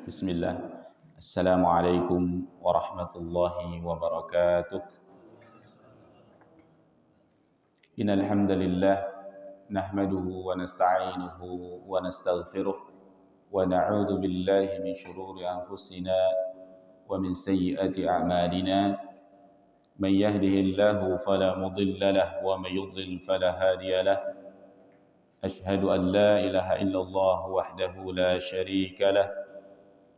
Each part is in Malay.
بسم الله. السلام عليكم ورحمة الله وبركاته. إن الحمد لله نحمده ونستعينه ونستغفره ونعوذ بالله من شرور أنفسنا ومن سيئات أعمالنا. من يهده الله فلا مضل له ومن يضلل فلا هادي له. أشهد أن لا إله إلا الله وحده لا شريك له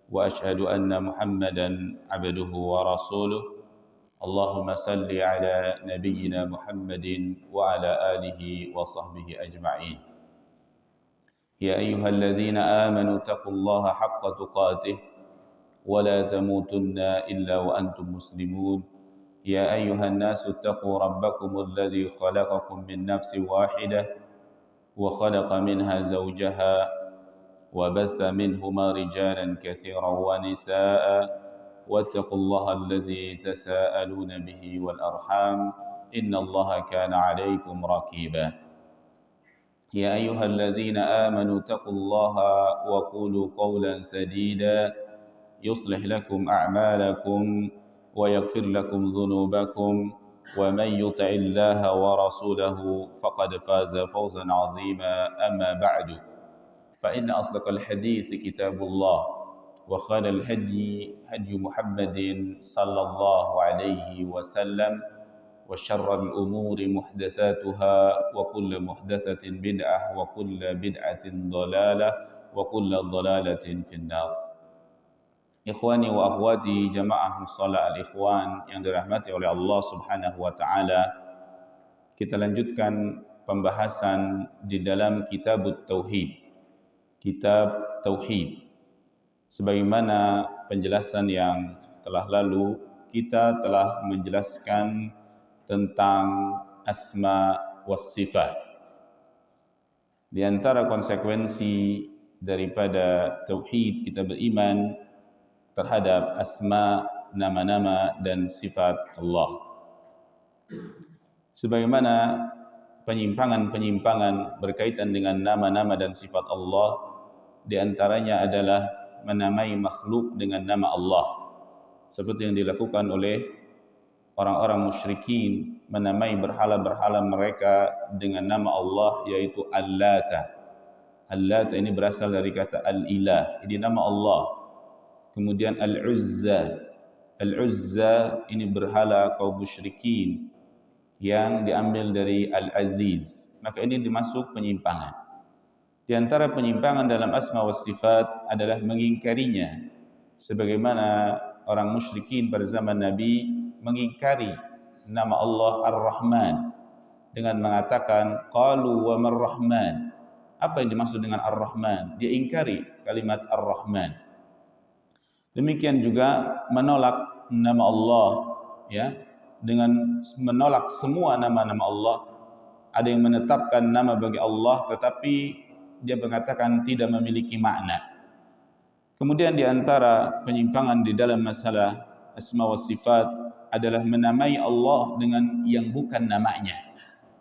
وأشهد أن محمدا عبده ورسوله. اللهم صل على نبينا محمد وعلى آله وصحبه أجمعين. يا أيها الذين آمنوا اتقوا الله حق تقاته ولا تموتن إلا وأنتم مسلمون. يا أيها الناس اتقوا ربكم الذي خلقكم من نفس واحدة وخلق منها زوجها وبث منهما رجالا كثيرا ونساء واتقوا الله الذي تساءلون به والأرحام إن الله كان عليكم رقيبا. يا أيها الذين آمنوا اتقوا الله وقولوا قولا سديدا يصلح لكم أعمالكم ويغفر لكم ذنوبكم ومن يطع الله ورسوله فقد فاز فوزا عظيما. أما بعد فإن أصدق الحديث كتاب الله وخير الهدي هدي محمد صلى الله عليه وسلم وشر الأمور محدثاتها وكل محدثة بدعة وكل بدعة ضلالة وكل ضلالة في النار. Ikhwani wa akhwati jamaah musalla al-ikhwan yang dirahmati oleh Allah Subhanahu wa taala, kita lanjutkan pembahasan di dalam kitab Tauhid. Kitab Tauhid. Sebagaimana penjelasan yang telah lalu, kita telah menjelaskan tentang asma was sifat. Di antara konsekuensi daripada tauhid, kita beriman terhadap asma, nama-nama dan sifat Allah. Sebagaimana penyimpangan-penyimpangan berkaitan dengan nama-nama dan sifat Allah, di antaranya adalah menamai makhluk dengan nama Allah, seperti yang dilakukan oleh orang-orang musyrikin, menamai berhala-berhala mereka dengan nama Allah, yaitu Al-Lata. Al-Lata ini berasal dari kata Al-Ilah, ini nama Allah. Kemudian Al-Uzza. Al-Uzza ini berhala kaum musyrikin yang diambil dari Al-Aziz. Maka ini dimasuk penyimpangan. Di antara penyimpangan dalam asma wa sifat adalah mengingkarinya. Sebagaimana orang musyrikin pada zaman Nabi mengingkari nama Allah Ar-Rahman dengan mengatakan qalu wa mar-Rahman. Apa yang dimaksud dengan Ar-Rahman? Dia ingkari kalimat Ar-Rahman. Demikian juga menolak nama Allah, ya, dengan menolak semua nama-nama Allah. Ada yang menetapkan nama bagi Allah tetapi dia mengatakan tidak memiliki makna. Kemudian di antara penyimpangan di dalam masalah asma wa sifat adalah menamai Allah dengan yang bukan namanya.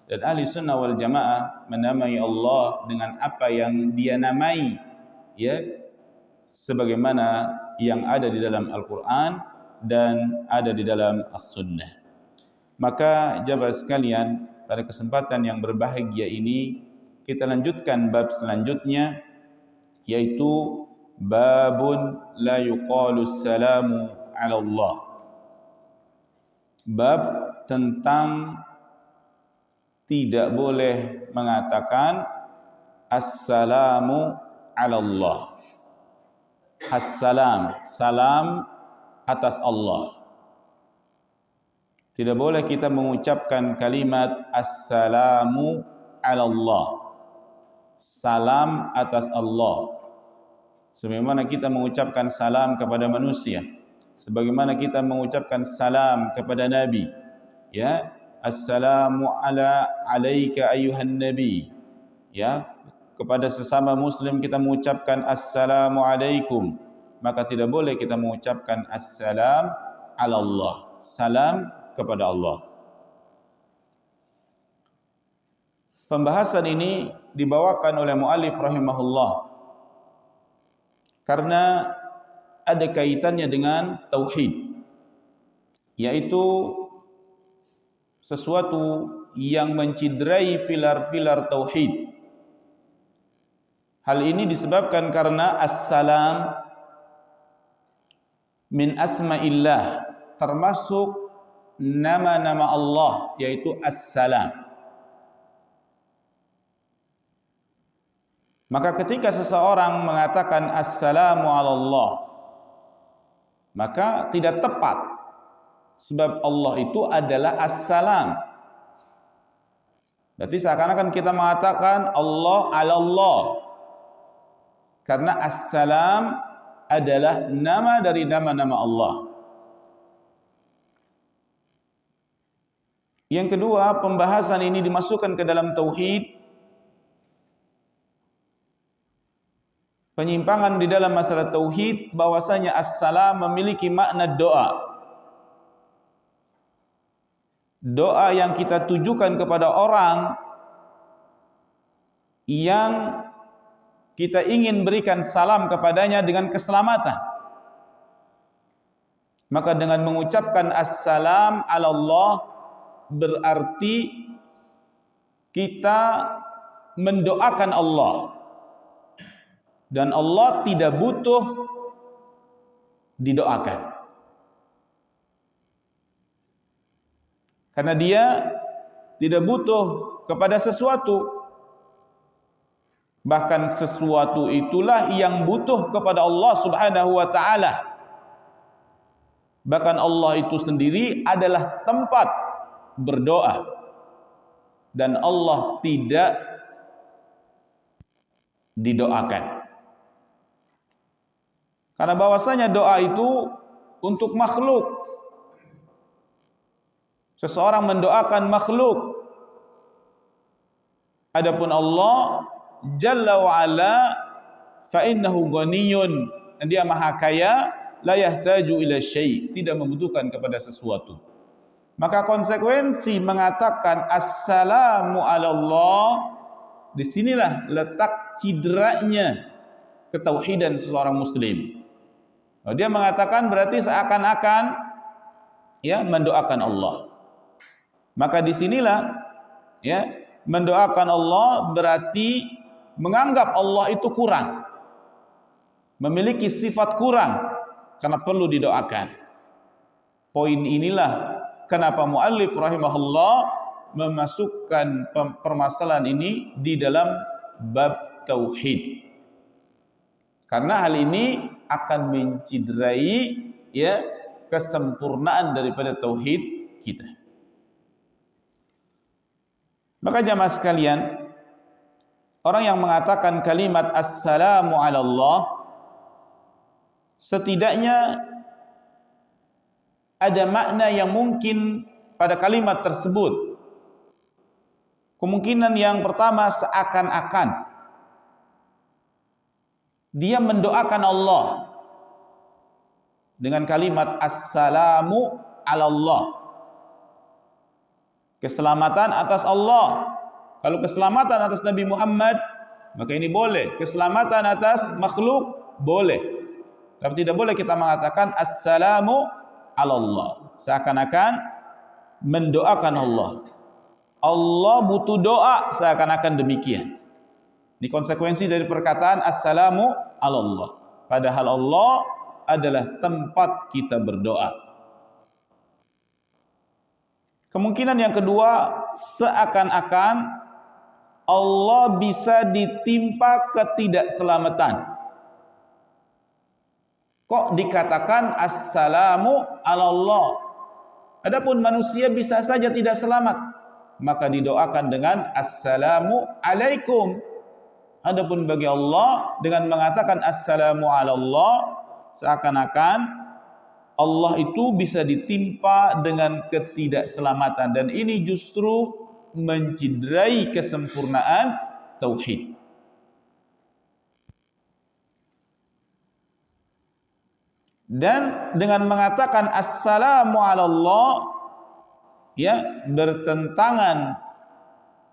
Dan ahli sunnah wal jamaah menamai Allah dengan apa yang dia namai, ya, sebagaimana yang ada di dalam Al-Quran dan ada di dalam As-Sunnah. Maka jamaah sekalian, pada kesempatan yang berbahagia ini kita lanjutkan bab selanjutnya, yaitu babun la yuqalu salamu ala Allah. Bab tentang tidak boleh mengatakan assalamu ala Allah. Assalam, salam atas Allah. Tidak boleh kita mengucapkan kalimat assalamu ala Allah, salam atas Allah, sebagaimana kita mengucapkan salam kepada manusia, sebagaimana kita mengucapkan salam kepada Nabi, ya, assalamu alaika ayyuhan nabi, ya, kepada sesama muslim kita mengucapkan assalamu alaikum. Maka tidak boleh kita mengucapkan assalam ala Allah, salam kepada Allah. Pembahasan ini dibawakan oleh muallif rahimahullah karena ada kaitannya dengan tauhid, yaitu sesuatu yang menciderai pilar-pilar tauhid. Hal ini disebabkan karena as-salam min asma'illah, termasuk nama-nama Allah, yaitu as-salam. Maka ketika seseorang mengatakan assalamu ala Allah, maka tidak tepat, sebab Allah itu adalah as-salam. Berarti seakan-akan kita mengatakan Allah ala Allah, karena as-salam adalah nama dari nama-nama Allah. Yang kedua, pembahasan ini dimasukkan ke dalam tauhid. Penyimpangan di dalam masalah tauhid, bahwasanya as-salam memiliki makna doa. Doa yang kita tujukan kepada orang yang kita ingin berikan salam kepadanya dengan keselamatan. Maka dengan mengucapkan assalam ala Allah, berarti kita mendoakan Allah. Dan Allah tidak butuh didoakan, karena Dia tidak butuh kepada sesuatu. Bahkan sesuatu itulah yang butuh kepada Allah Subhanahu wa ta'ala. Bahkan Allah itu sendiri adalah tempat berdoa, dan Allah tidak didoakan. Karena bahwasanya doa itu untuk makhluk. Seseorang mendoakan makhluk. Adapun Allah Jalla wa ala fa innahu ghaniyun, Dia maha kaya, la yahtaju ila syai', tidak membutuhkan kepada sesuatu. Maka konsekuensi mengatakan assalamu ala Allah, disinilah letak cideranya ketauhidan seseorang muslim. Dia mengatakan berarti seakan-akan mendoakan Allah. Maka disinilah mendoakan Allah berarti menganggap Allah itu kurang, memiliki sifat kurang, karena perlu didoakan. Poin inilah kenapa muallif rahimahullah memasukkan permasalahan ini di dalam bab tauhid. Karena hal ini akan menciderai kesempurnaan daripada tauhid kita. Maka jamaah sekalian, orang yang mengatakan kalimat assalamu ala Allah, setidaknya ada makna yang mungkin pada kalimat tersebut. Kemungkinan yang pertama, seakan-akan dia mendoakan Allah dengan kalimat assalamu ala Allah, keselamatan atas Allah. Kalau keselamatan atas Nabi Muhammad, maka ini boleh. Keselamatan atas makhluk, boleh. Tapi tidak boleh kita mengatakan assalamu ala Allah, seakan-akan mendoakan Allah. Allah butuh doa, seakan-akan demikian. Ini konsekuensi dari perkataan assalamu ala Allah. Padahal Allah adalah tempat kita berdoa. Kemungkinan yang kedua, seakan-akan Allah bisa ditimpa ketidakselamatan. Kok dikatakan assalamu ala Allah? Adapun manusia bisa saja tidak selamat, maka didoakan dengan assalamu alaikum. Adapun bagi Allah, dengan mengatakan assalamu ala Allah, seakan-akan Allah itu bisa ditimpa dengan ketidakselamatan, dan ini justru menciderai kesempurnaan tauhid. Dan dengan mengatakan assalamu ala Allah, bertentangan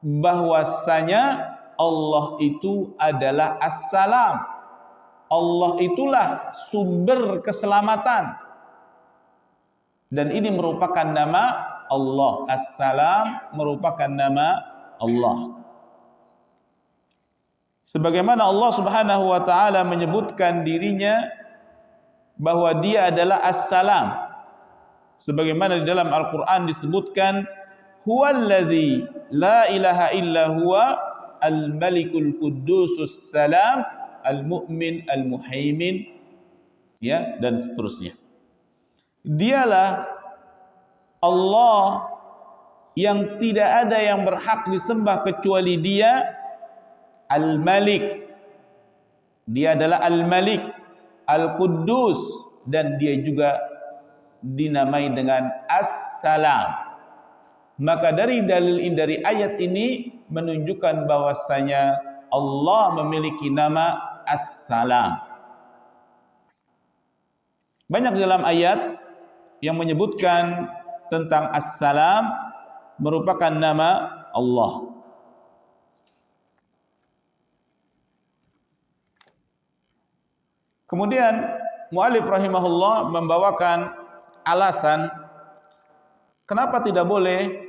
bahwasanya Allah itu adalah assalam. Allah itulah sumber keselamatan. Dan ini merupakan nama Allah. As-Salam merupakan nama Allah. Sebagaimana Allah Subhanahu wa taala menyebutkan dirinya bahwa Dia adalah As-Salam. Sebagaimana di dalam Al-Qur'an disebutkan, Huwallazi la ilaha illa huwa al-malikul quddusus salam al-mu'min al-muhaimin, ya, dan seterusnya. Dialah Allah yang tidak ada yang berhak disembah kecuali Dia, Al-Malik. Dia adalah Al-Malik, Al-Quddus, dan Dia juga dinamai dengan As-Salam. Maka dari ayat ini menunjukkan bahwasanya Allah memiliki nama As-Salam. Banyak dalam ayat yang menyebutkan tentang As-Salam merupakan nama Allah. Kemudian mu'allif rahimahullah membawakan alasan kenapa tidak boleh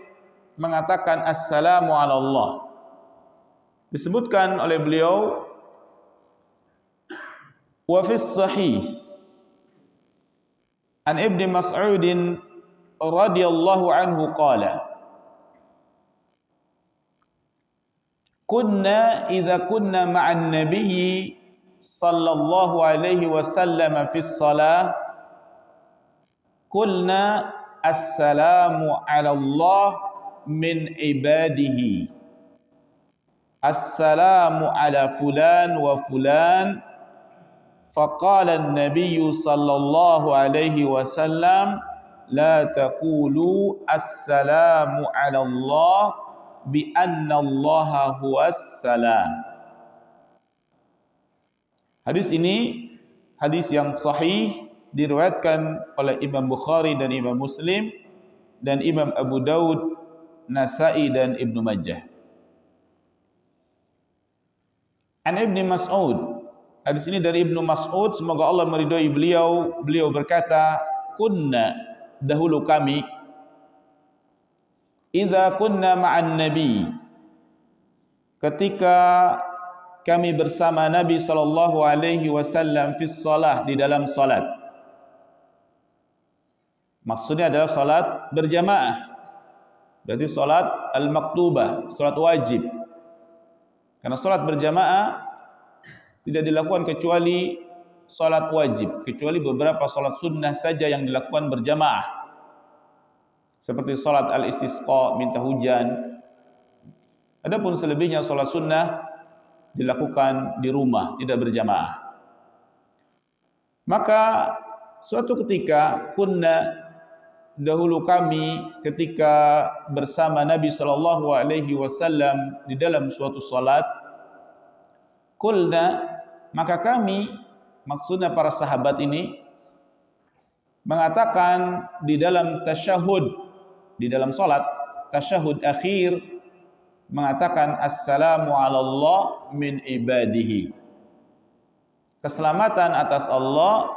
mengatakan Assalamu ala Allah. Disebutkan oleh beliau, wa fis sahih an Ibnu Mas'ud radhiyallahu anhu qala, kunna idza kunna ma'an nabiyyi sallallahu alaihi wasallam fi shalah qulna assalamu ala Allah min ibadihi, assalamu ala fulan wa fulan. Faqala an-nabiy sallallahu alaihi wasallam, la taqulu assalamu ala Allah bi anna Allah huwas salam. Hadis ini hadis yang sahih, diriwayatkan oleh Imam Bukhari dan Imam Muslim dan Imam Abu Daud, Nasa'i dan Ibnu Majah. An Ibnu Mas'ud, hadis ini dari Ibnu Mas'ud, semoga Allah meridhai beliau. Beliau berkata, kunna, dahulu kami, idza kunna ma'an nabi, ketika kami bersama Nabi sallallahu alaihi wasallam fi shalah, di dalam salat. Maksudnya adalah salat berjamaah. Berarti salat al-maktubah, salat wajib. Karena salat berjamaah tidak dilakukan kecuali salat wajib, kecuali beberapa salat sunnah saja yang dilakukan berjamaah. Seperti salat al-istisqa, minta hujan. Adapun selebihnya salat sunnah dilakukan di rumah, tidak berjamaah. Maka suatu ketika kunna, dahulu kami ketika bersama Nabi sallallahu alaihi wasallam di dalam suatu salat, qulna, maka kami, maksudnya para sahabat ini, mengatakan di dalam tasyahud, di dalam salat tasyahud akhir, mengatakan assalamu ala Allah min ibadihi, keselamatan atas Allah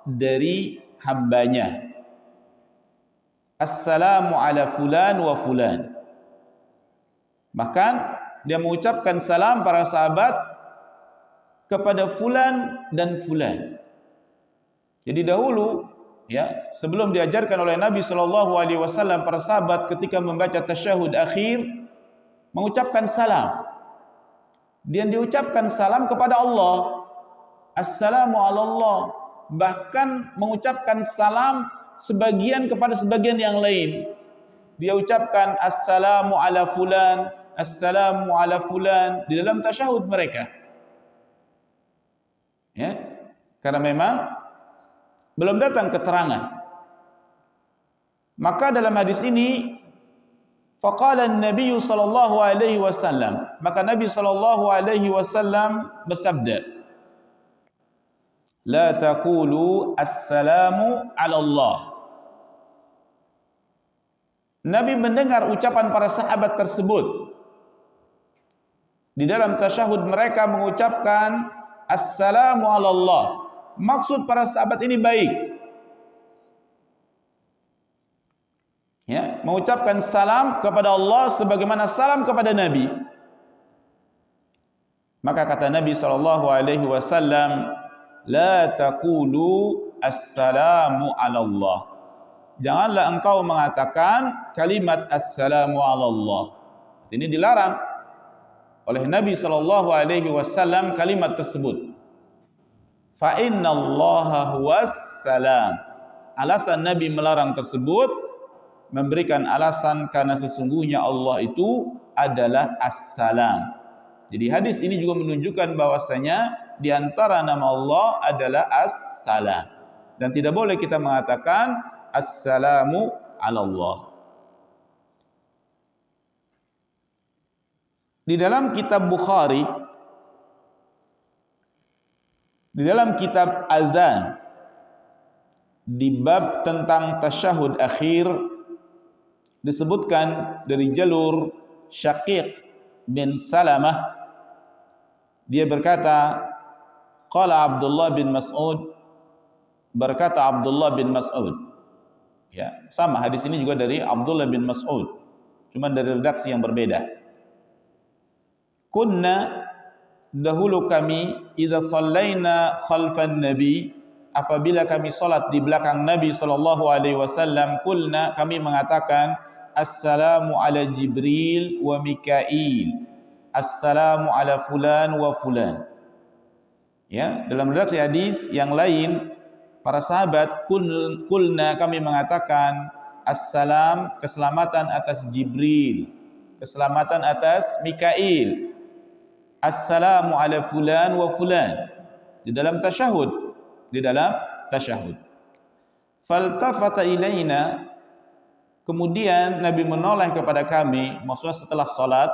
dari hambanya. Assalamu ala fulan wa fulan. Bahkan dia mengucapkan salam para sahabat kepada fulan dan fulan. Jadi dahulu, ya, sebelum diajarkan oleh Nabi sallallahu alaihi wasallam, para sahabat ketika membaca tasyahud akhir mengucapkan salam. Dan diucapkan salam kepada Allah. Assalamu ala Allah. Bahkan mengucapkan salam sebagian kepada sebagian yang lain. Dia ucapkan assalamu ala fulan, assalamu ala fulan di dalam tasyahud mereka. Ya, karena memang belum datang keterangan. Maka dalam hadis ini, faqala an-nabiy sallallahu alaihi wasallam, maka Nabi sallallahu alaihi wasallam bersabda, la taqulu assalamu ala Allah. Nabi mendengar ucapan para sahabat tersebut. Di dalam tasyahud mereka mengucapkan Assalamu ala Allah. Maksud para sahabat ini baik. Ya, mengucapkan salam kepada Allah sebagaimana salam kepada Nabi. Maka kata Nabi SAW, la taqulu assalamu ala Allah. Janganlah engkau mengatakan kalimat assalamu ala Allah. Ini dilarang oleh Nabi SAW kalimat tersebut. Fa inna Allaha huwas salam. Alasan Nabi melarang tersebut, memberikan alasan karena sesungguhnya Allah itu adalah As-Salam. Jadi hadis ini juga menunjukkan bahwasanya di antara nama Allah adalah As-Salam. Dan tidak boleh kita mengatakan Assalamu ala Allah. Di dalam kitab Bukhari, di dalam kitab Adzan, di bab tentang tasyahud akhir, disebutkan dari jalur Syaqiq bin Salamah, dia berkata, qala Abdullah bin Mas'ud, berkata Abdullah bin Mas'ud. Ya, sama hadis ini juga dari Abdullah bin Mas'ud, cuma dari redaksi yang berbeda. Kunna, dahulu kami, idza shallaina khalfan nabi, apabila kami salat di belakang Nabi SAW, kulna, kami mengatakan, assalamu ala Jibril wa Mikail, assalamu ala fulan wa fulan. Ya, dalam redaksi hadis yang lain, para sahabat kulna, kami mengatakan assalam, keselamatan atas Jibril, keselamatan atas Mikail, assalamu ala fulan wa fulan, di dalam tasyahud, di dalam tasyahud. Faltafata ilaina, kemudian Nabi menoleh kepada kami, maksudnya setelah salat,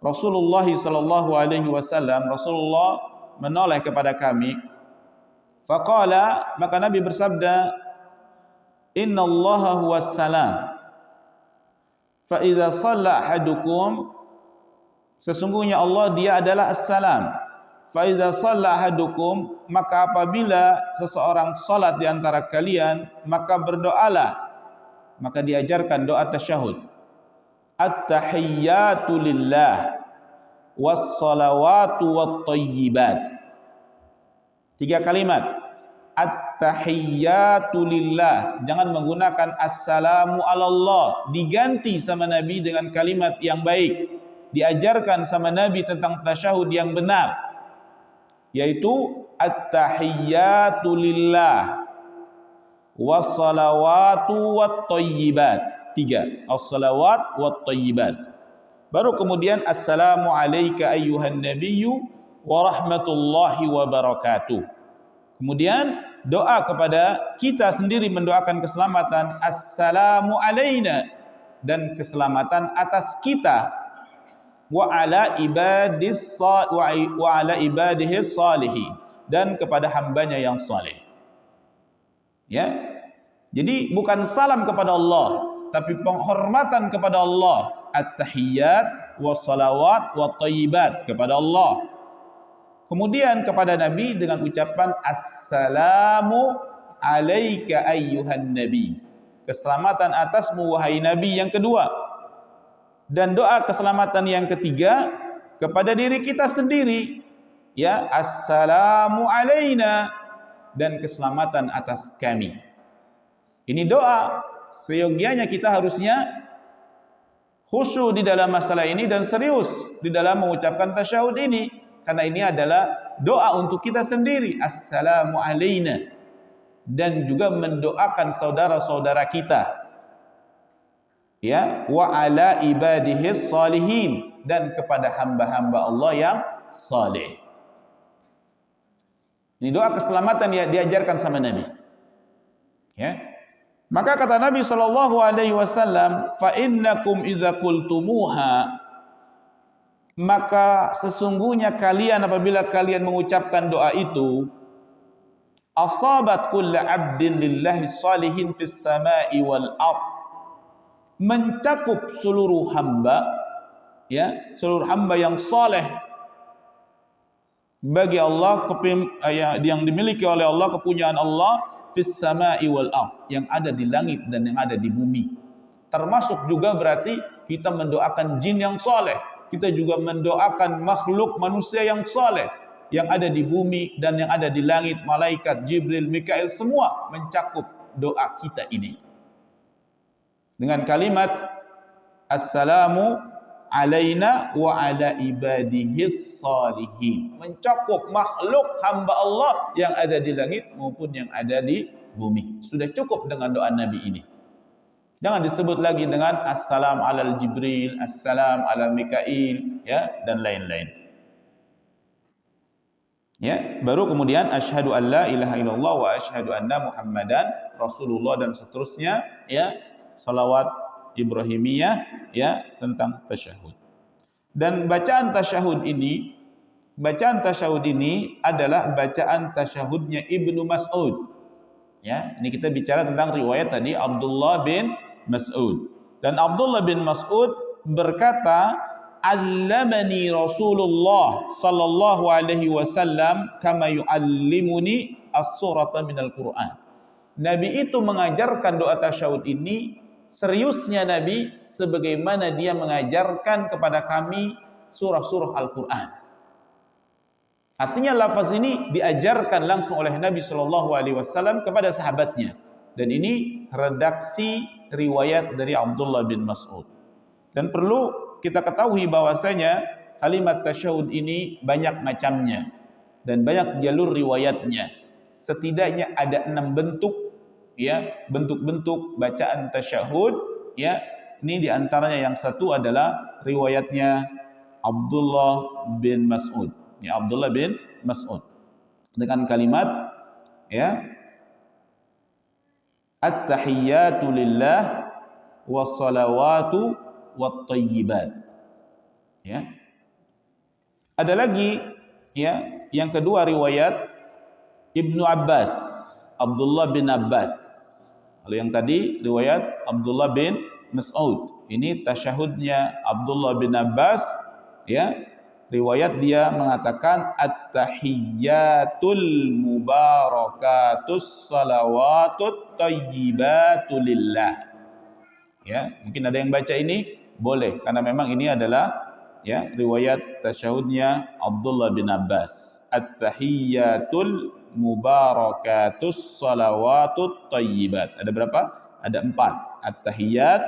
Rasulullah SAW, Rasulullah menoleh kepada kami. Faqala, maka Nabi bersabda, Inna Allaha huwas salam, fa idza shalla ahadukum, sesungguhnya Allah dia adalah as-salam. Fa idza shalla ahadukum, maka apabila seseorang salat di antara kalian, maka berdoalah. Maka diajarkan doa tasyahud. At-tahiyyatu lillah was-salawatu wat-thayyibat. 3 kalimat. At-tahiyyatu lillah. Jangan menggunakan assalamu ala Allah, diganti sama Nabi dengan kalimat yang baik. Diajarkan sama Nabi tentang tasyahud yang benar, yaitu at-tahiyyatu lillah was-salawatu wat-thayyibat. 3, as-salawat wat-thayyibat. Baru kemudian assalamu alayka ayyuhan nabiyyu wa rahmatullahi wa barakatuh. Kemudian doa kepada kita sendiri, mendoakan keselamatan, assalamu alayna, dan keselamatan atas kita, wa ala ibadihi salihin, dan kepada hambanya yang saleh. Ya. Jadi bukan salam kepada Allah, tapi penghormatan kepada Allah. At-tahiyyat was-salawat wat-thayyibat kepada Allah. Kemudian kepada Nabi dengan ucapan assalamu alayka ayyuhan nabi, keselamatan atasmu wahai Nabi, yang kedua. Dan doa keselamatan yang ketiga kepada diri kita sendiri, ya, assalamu alayna, dan keselamatan atas kami. Ini doa, seyogianya kita harusnya khusyuk di dalam masalah ini dan serius di dalam mengucapkan tasyahud ini, karena ini adalah doa untuk kita sendiri, assalamu alayna, dan juga mendoakan saudara-saudara kita, ya, wa ala ibadihi salihin, dan kepada hamba-hamba Allah yang saleh. Ini doa keselamatan yang diajarkan sama Nabi. Ya. Maka kata Nabi SAW, fa innakum idza qultumuha, maka sesungguhnya kalian apabila kalian mengucapkan doa itu, asabat kullu 'abdin lillahi salihin fis sama'i wal ard, mencakup seluruh hamba, ya, seluruh hamba yang saleh bagi Allah yang dimiliki oleh Allah, kepunyaan Allah fis sama'i wal ard, yang ada di langit dan yang ada di bumi. Termasuk juga berarti kita mendoakan jin yang soleh, kita juga mendoakan makhluk manusia yang soleh, yang ada di bumi dan yang ada di langit, malaikat, Jibril, Mikail, semua mencakup doa kita ini. Dengan kalimat assalamu alaina wa ala ibadihis salihin, mencakup makhluk hamba Allah yang ada di langit maupun yang ada di bumi. Sudah cukup dengan doa Nabi ini. Jangan disebut lagi dengan assalam alal Jibril, assalam alal Mikail, ya, dan lain-lain. Ya, baru kemudian asyhadu an la ilaha illallah wa asyhadu anna Muhammadan Rasulullah dan seterusnya, ya, salawat Ibrahimiyah, ya, tentang tasyahud. Dan bacaan tasyahud ini adalah bacaan tasyahudnya Ibnu Mas'ud. Ya, ini kita bicara tentang riwayat tadi Abdullah bin Mas'ud. Dan Abdullah bin Mas'ud berkata, "Allamani Rasulullah sallallahu alaihi wasallam kama yuallimuni as-surata minal Qur'an." Nabi itu mengajarkan doa tasyahud ini, seriusnya Nabi, sebagaimana dia mengajarkan kepada kami surah-surah Al-Quran. Artinya lafaz ini diajarkan langsung oleh Nabi SAW kepada sahabatnya. Dan ini redaksi riwayat dari Abdullah bin Mas'ud. Dan perlu kita ketahui bahwasanya kalimat tasyahud ini banyak macamnya dan banyak jalur riwayatnya. Setidaknya ada 6 bentuk, ya, bentuk-bentuk bacaan tasyahud, ya. Ini diantaranya yang satu adalah riwayatnya Abdullah bin Mas'ud, ya, Abdullah bin Mas'ud dengan kalimat, ya, at-tahiyyatu lillah wassalawatu wattayyibat, ya. Ada lagi, ya, yang kedua riwayat Ibnu Abbas, Abdullah bin Abbas. Kalau yang tadi riwayat Abdullah bin Mas'ud, ini tasyahudnya Abdullah bin Abbas, ya. Riwayat dia mengatakan at-tahiyyatul mubarakatus salawatut thayyibatu lillah. Ya, mungkin ada yang baca ini, boleh, karena memang ini adalah, ya, riwayat tasyahudnya Abdullah bin Abbas. At-tahiyyatul mubarakatus salawatut thayyibat. Ada berapa? Ada 4. At-tahiyyat,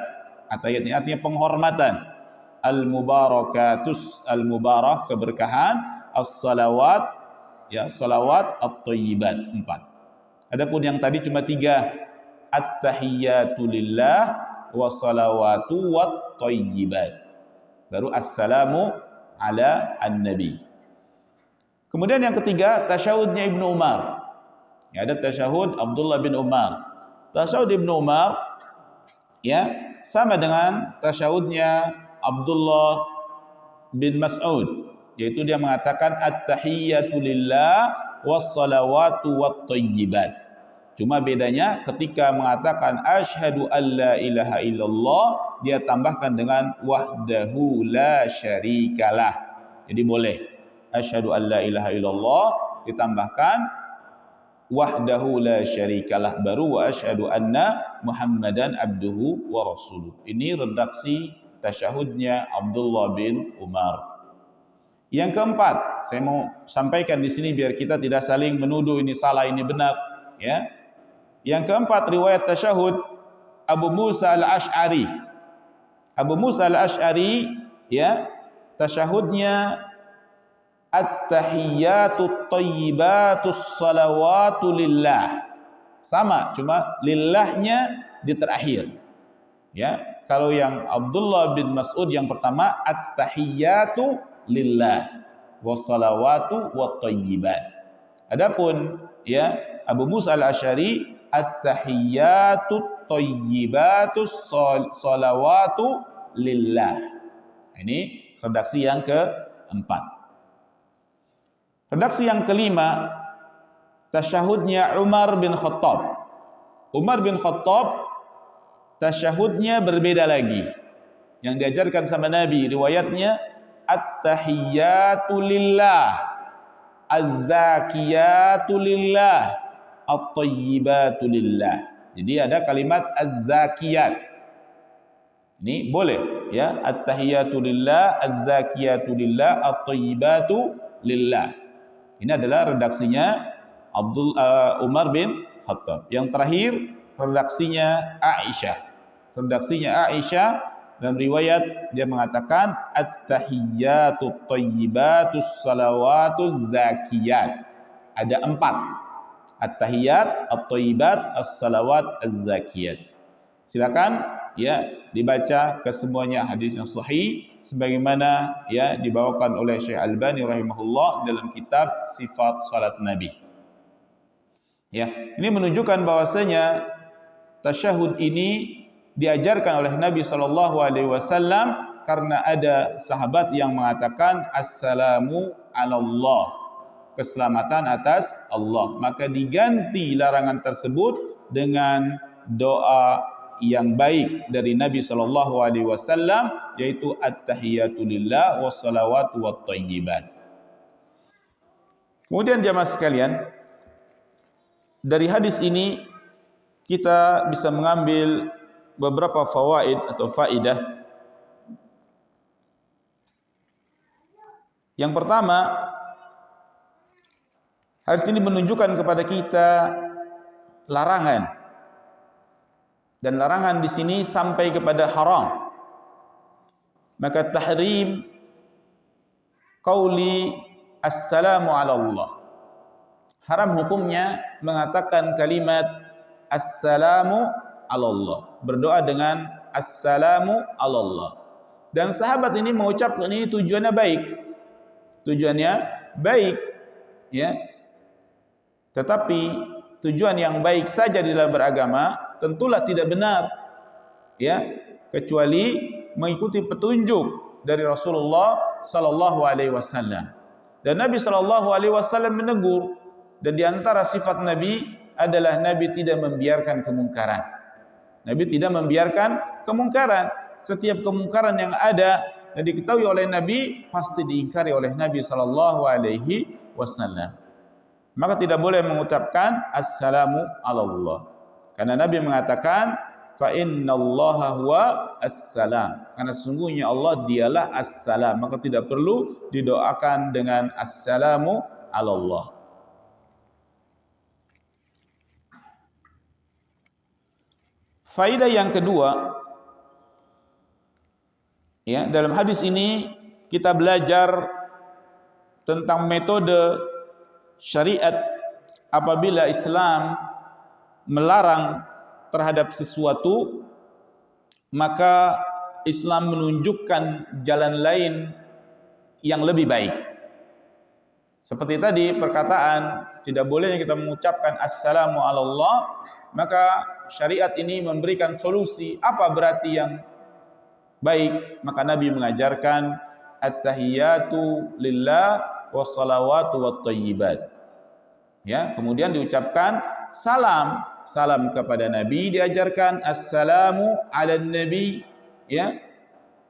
at-tahiyyat ini artinya penghormatan. Al-mubarakatus, al-mubarak, keberkahan. As-salawat, ya, salawat, at-thayyibat, 4. Adapun yang tadi cuma 3. At-tahiyyatu lillah wassalawatu wat-thayyibat. Baru assalamu ala an-nabi. Kemudian yang ketiga, tasyahudnya Ibnu Umar. Ya, ada tasyahud Abdullah bin Umar. Tasyahud Ibnu Umar, ya, sama dengan tasyahudnya Abdullah bin Mas'ud, yaitu dia mengatakan at-tahiyyatu lillah wassalawatu wattayyibat. Cuma bedanya ketika mengatakan asyhadu alla ilaha illallah, dia tambahkan dengan wahdahu la syarikalah. Jadi boleh asyhadu alla ilaha illallah ditambahkan wahdahu la syarikalah, baru wa asyhadu anna Muhammadan abduhu wa rasuluh. Ini redaksi tasyahudnya Abdullah bin Umar. Yang keempat, saya mau sampaikan di sini biar kita tidak saling menuduh ini salah ini benar, ya. Yang keempat, riwayat tasyahud Abu Musa al-Ash'ari. Abu Musa al-Ash'ari, ya, tasyahudnya at-tahiyyatut thayyibatus salawatu lillah. Sama, cuma lillahnya di terakhir. Ya, kalau yang Abdullah bin Mas'ud yang pertama at-tahiyyatu lillah wassalawatu wattayyibat. Adapun, ya, Abu Musa al-Asy'ari at-tahiyyatut thayyibatus salawatu lillah. Ini redaksi yang keempat. Redaksi yang kelima, tasyahudnya Umar bin Khattab. Umar bin Khattab tasyahudnya berbeda lagi. Yang diajarkan sama Nabi, riwayatnya at-tahiyyatu lillah, az-zakiyatu lillah, at-thayyibatu lillah. Jadi ada kalimat az-zakiyat. Ini boleh ya, at-tahiyatu lillah, az-zakiyatu lillah, at-thayyibatu lillah. Ini adalah redaksinya Umar bin Khattab. Yang terakhir redaksinya Aisyah. Redaksinya Aisyah dalam riwayat dia mengatakan at-tahiyyatut thayyibatus salawatuz zakiyat. Ada 4. At-tahiyyat, at-thayyibat, as-salawat, az-zakiyat. Silakan ya dibaca kesemuanya hadis yang sahih sebagaimana ya dibawakan oleh Syekh Albani rahimahullah dalam kitab Sifat Salat Nabi. Ya, ini menunjukkan bahwasanya tasyahud ini diajarkan oleh Nabi SAW karena ada sahabat yang mengatakan assalamu ala Allah, keselamatan atas Allah, maka diganti larangan tersebut dengan doa yang baik dari Nabi SAW, yaitu at-tahiyatu lillah wassalawatu wattayyibat. Kemudian jamaah sekalian, dari hadis ini kita bisa mengambil beberapa fawaid atau faidah. Yang pertama, hadis ini menunjukkan kepada kita larangan, dan larangan di sini sampai kepada haram. Maka tahrim qauli assalamu ala Allah. Haram hukumnya mengatakan kalimat assalamu ala Allah, berdoa dengan assalamu ala Allah. Dan sahabat ini mengucapkan ini tujuannya baik. Tujuannya baik, ya. Tetapi tujuan yang baik saja di dalam beragama tentulah tidak benar, ya, kecuali mengikuti petunjuk dari Rasulullah sallallahu alaihi wasallam. Dan Nabi sallallahu alaihi wasallam menegur, dan di antara sifat Nabi adalah Nabi tidak membiarkan kemungkaran. Nabi tidak membiarkan kemungkaran. Setiap kemungkaran yang ada dan diketahui oleh Nabi pasti diingkari oleh Nabi sallallahu alaihi wasallam. Maka tidak boleh mengucapkan assalamu ala Allah, karena Nabi mengatakan fa innallaha huwa assalam, karena sesungguhnya Allah dialah assalam, maka tidak perlu didoakan dengan assalamu ala Allah. Faedah yang kedua, ya, dalam hadis ini kita belajar tentang metode syariat apabila Islam melarang terhadap sesuatu, maka Islam menunjukkan jalan lain yang lebih baik. Seperti tadi perkataan tidak bolehnya kita mengucapkan assalamu ala Allah, maka syariat ini memberikan solusi apa berarti yang baik. Maka Nabi mengajarkan at-tahiyatu lillah wassalawatu wattayyibat. Ya, kemudian diucapkan salam kepada Nabi, diajarkan assalamu ala nabi, ya.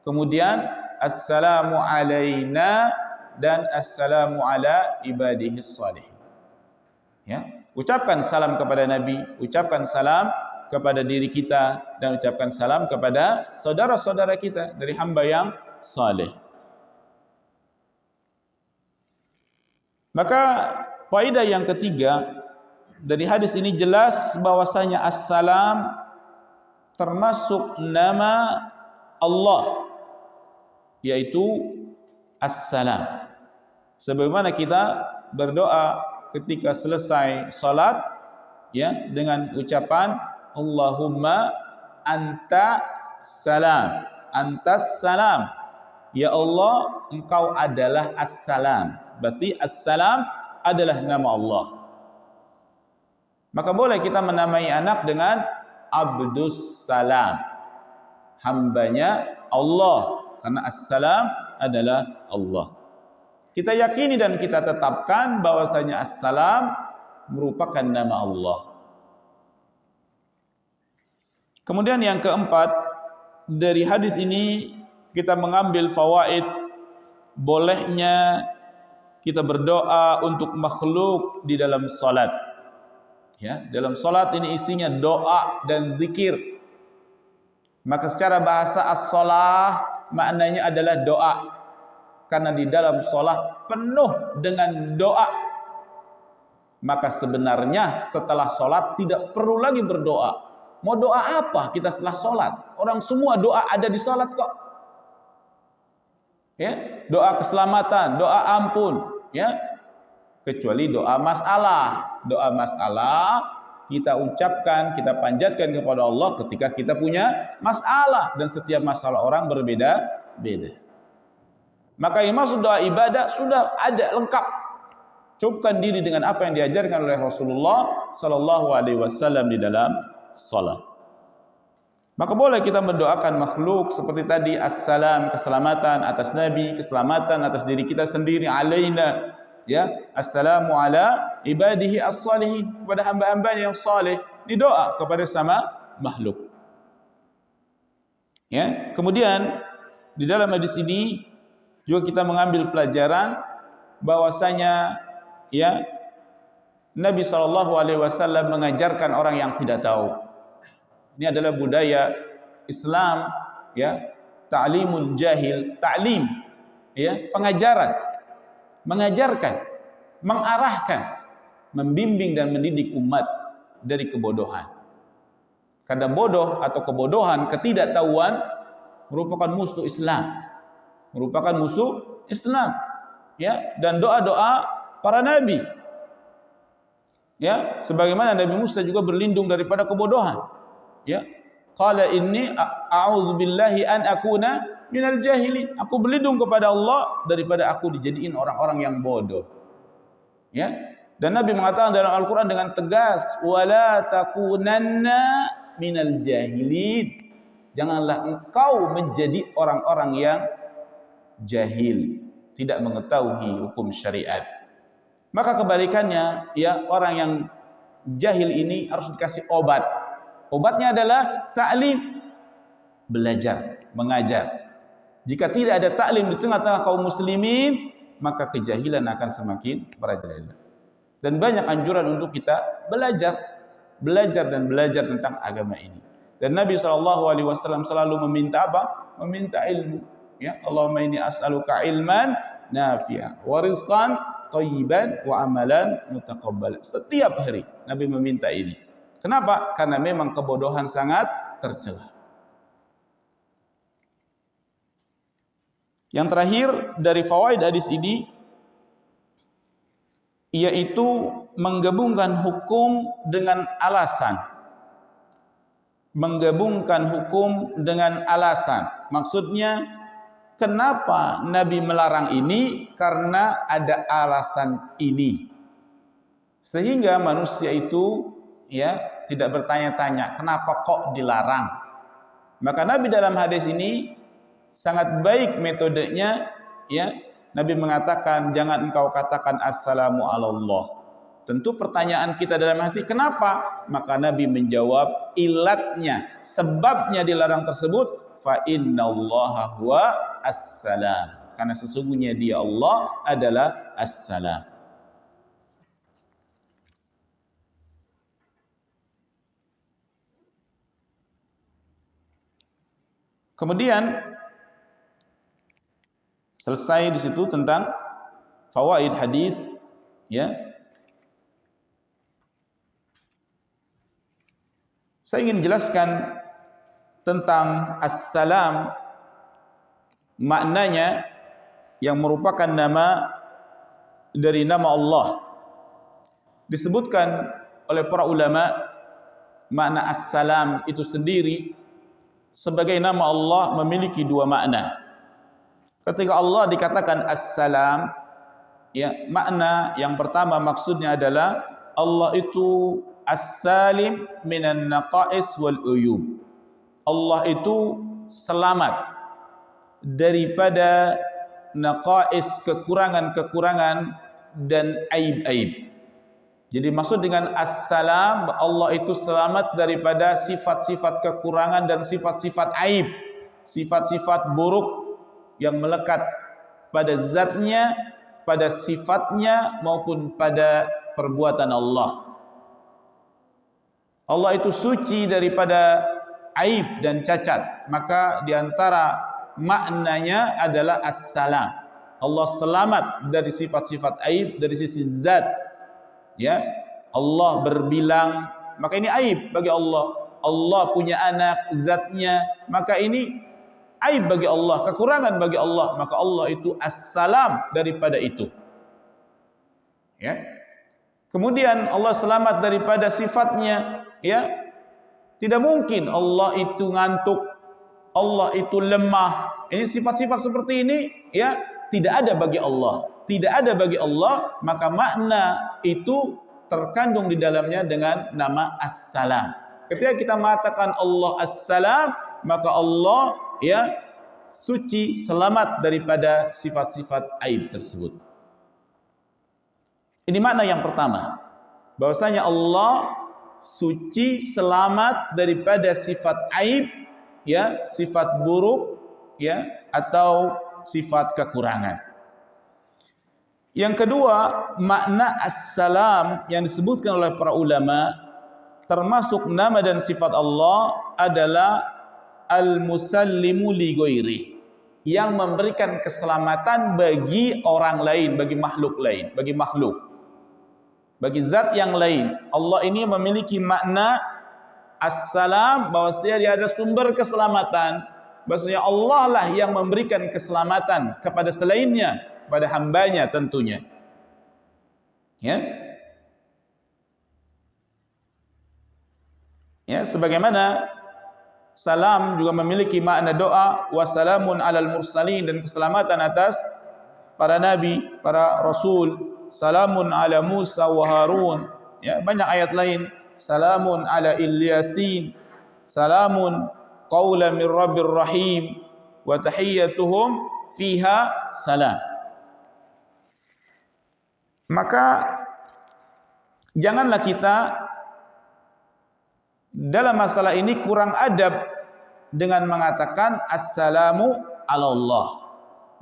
Kemudian assalamu alaina dan assalamu ala ibadihis salihin. Ya, ucapkan salam kepada Nabi, ucapkan salam kepada diri kita, dan ucapkan salam kepada saudara-saudara kita dari hamba yang saleh. Maka faedah yang ketiga dari hadis ini jelas bahwasanya assalam termasuk nama Allah, yaitu assalam. Sebagaimana kita berdoa ketika selesai salat, ya, dengan ucapan Allahumma anta salam, antas salam, ya Allah engkau adalah assalam. Berarti assalam adalah nama Allah. Maka boleh kita menamai anak dengan Abdus Salam, hambanya Allah, karena assalam adalah Allah. Kita yakini dan kita tetapkan bahwasanya assalam merupakan nama Allah. Kemudian yang keempat, dari hadis ini kita mengambil fawaid bolehnya kita berdoa untuk makhluk di dalam salat. Ya, dalam salat ini isinya doa dan zikir. Maka secara bahasa as-shalah maknanya adalah doa. Karena di dalam salat penuh dengan doa. Maka sebenarnya setelah salat tidak perlu lagi berdoa. Mau doa apa kita setelah salat? Orang semua doa ada di salat kok. Ya, doa keselamatan, doa ampun, ya. Kecuali doa masalah. Doa masalah kita ucapkan, kita panjatkan kepada Allah ketika kita punya masalah, dan setiap masalah orang berbeda-beda. Maka yang maksud doa ibadah sudah ada lengkap. Cukupkan diri dengan apa yang diajarkan oleh Rasulullah sallallahu alaihi wasallam di dalam salat. Maka boleh kita mendoakan makhluk seperti tadi, assalam, keselamatan atas Nabi, keselamatan atas diri kita sendiri, alaina, ya, assalamu ala ibadihi as-salihin, kepada hamba-hambanya yang saleh. Ini doa kepada sama makhluk. Ya, kemudian di dalam hadis ini juga kita mengambil pelajaran bahwasanya, ya, Nabi SAW mengajarkan orang yang tidak tahu. Ini adalah budaya Islam, ya, ta'limul jahil, ta'lim, ya, pengajaran, mengajarkan, mengarahkan, membimbing dan mendidik umat dari kebodohan. Karena bodoh atau kebodohan, ketidaktahuan merupakan musuh Islam, merupakan musuh Islam, ya, dan doa-doa para nabi, ya, sebagaimana Nabi Musa juga berlindung daripada kebodohan. Ya, qala inni a'udzu billahi an akuna minal jahilin. Aku berlindung kepada Allah daripada aku dijadiin orang-orang yang bodoh. Ya. Dan Nabi mengatakan dalam Al-Qur'an dengan tegas, wala takunanna minal jahilin. Janganlah engkau menjadi orang-orang yang jahil, tidak mengetahui hukum syariat. Maka kebalikannya, ya, orang yang jahil ini harus dikasih obat. Obatnya adalah ta'lim, belajar, mengajar. Jika tidak ada ta'lim di tengah-tengah kaum muslimin, maka kejahilan akan semakin merajalela. Dan banyak anjuran untuk kita belajar dan belajar tentang agama ini. Dan Nabi SAW selalu meminta apa? Meminta ilmu. Ya, Allahumma inni as'aluka ilman nafi'a wa rizqan thayyiban wa amalan mutaqabbal. Setiap hari Nabi meminta ini. Kenapa? Karena memang kebodohan sangat tercela. Yang terakhir dari fawaid hadis ini, yaitu menggabungkan hukum dengan alasan. Menggabungkan hukum dengan alasan. Maksudnya, kenapa Nabi melarang ini? Karena ada alasan ini. Sehingga manusia itu, ya, tidak bertanya-tanya kenapa kok dilarang. Maka Nabi dalam hadis ini sangat baik metodenya, ya. Nabi mengatakan jangan engkau katakan assalamu alallah. Tentu pertanyaan kita dalam hati kenapa? Maka Nabi menjawab ilatnya, sebabnya dilarang tersebut, fa innallaha huwa assalam. Karena sesungguhnya Dia Allah adalah assalam. Kemudian selesai di situ tentang fawaid hadis, ya. Saya ingin jelaskan tentang assalam, maknanya yang merupakan nama dari nama Allah. Disebutkan oleh para ulama makna assalam itu sendiri sebagai nama Allah memiliki dua makna. Ketika Allah dikatakan assalam, ya, makna yang pertama maksudnya adalah Allah itu as-salim minan naqais wal uyub. Allah itu selamat daripada naqais, kekurangan-kekurangan dan aib-aib. Jadi maksud dengan assalam, Allah itu selamat daripada sifat-sifat kekurangan dan sifat-sifat aib, sifat-sifat buruk yang melekat pada zatnya pada sifatnya maupun pada perbuatan Allah. Allah itu suci daripada aib dan cacat, maka diantara maknanya adalah as-salam. Allah selamat dari sifat-sifat aib dari sisi zat. Ya, Allah berbilang, maka ini aib bagi Allah. Allah punya anak, zatnya, maka ini aib bagi Allah, kekurangan bagi Allah, maka Allah itu as-salam daripada itu. Ya. Kemudian Allah selamat daripada sifatnya, ya. Tidak mungkin Allah itu ngantuk, Allah itu lemah. Ini sifat-sifat seperti ini, ya, tidak ada bagi Allah. Tidak ada bagi Allah, maka makna itu terkandung di dalamnya dengan nama as-salam. Ketika kita mengatakan Allah as-salam, maka Allah, ya, suci, selamat daripada sifat-sifat aib tersebut. Ini makna yang pertama, bahwasanya Allah suci, selamat daripada sifat aib, ya, sifat buruk, ya, atau sifat kekurangan. Yang kedua, makna as-salam yang disebutkan oleh para ulama, termasuk nama dan sifat Allah adalah al-musallimu li ghairi, yang memberikan keselamatan bagi orang lain, bagi makhluk lain, bagi makhluk, bagi zat yang lain. Allah ini memiliki makna as-salam, bahwasanya dia ada sumber keselamatan, bahwasanya Allah lah yang memberikan keselamatan kepada selainnya, pada hambanya tentunya. Ya, sebagaimana salam juga memiliki makna doa, wassalamun alal mursalin, dan keselamatan atas para nabi, para rasul. Salamun ala Musa wa Harun. Ya, banyak ayat lain. Salamun ala Ilyasin. Salamun qawlan min Rabbir Rahim. Wa tahiyyatuhum fiha salam. Maka janganlah kita dalam masalah ini kurang adab dengan mengatakan assalamu ala Allah.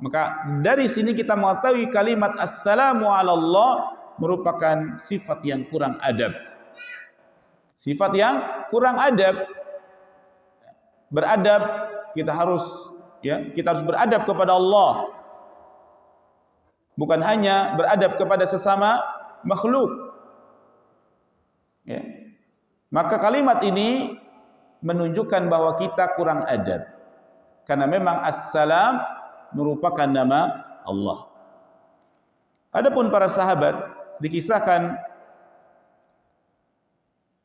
Maka dari sini kita mengetahui kalimat assalamu ala Allah merupakan sifat yang kurang adab. Sifat yang kurang adab. Beradab, kita harus beradab kepada Allah. Bukan hanya beradab kepada sesama makhluk. Ya. Maka kalimat ini menunjukkan bahwa kita kurang adab. Karena memang assalam merupakan nama Allah. Adapun para sahabat, dikisahkan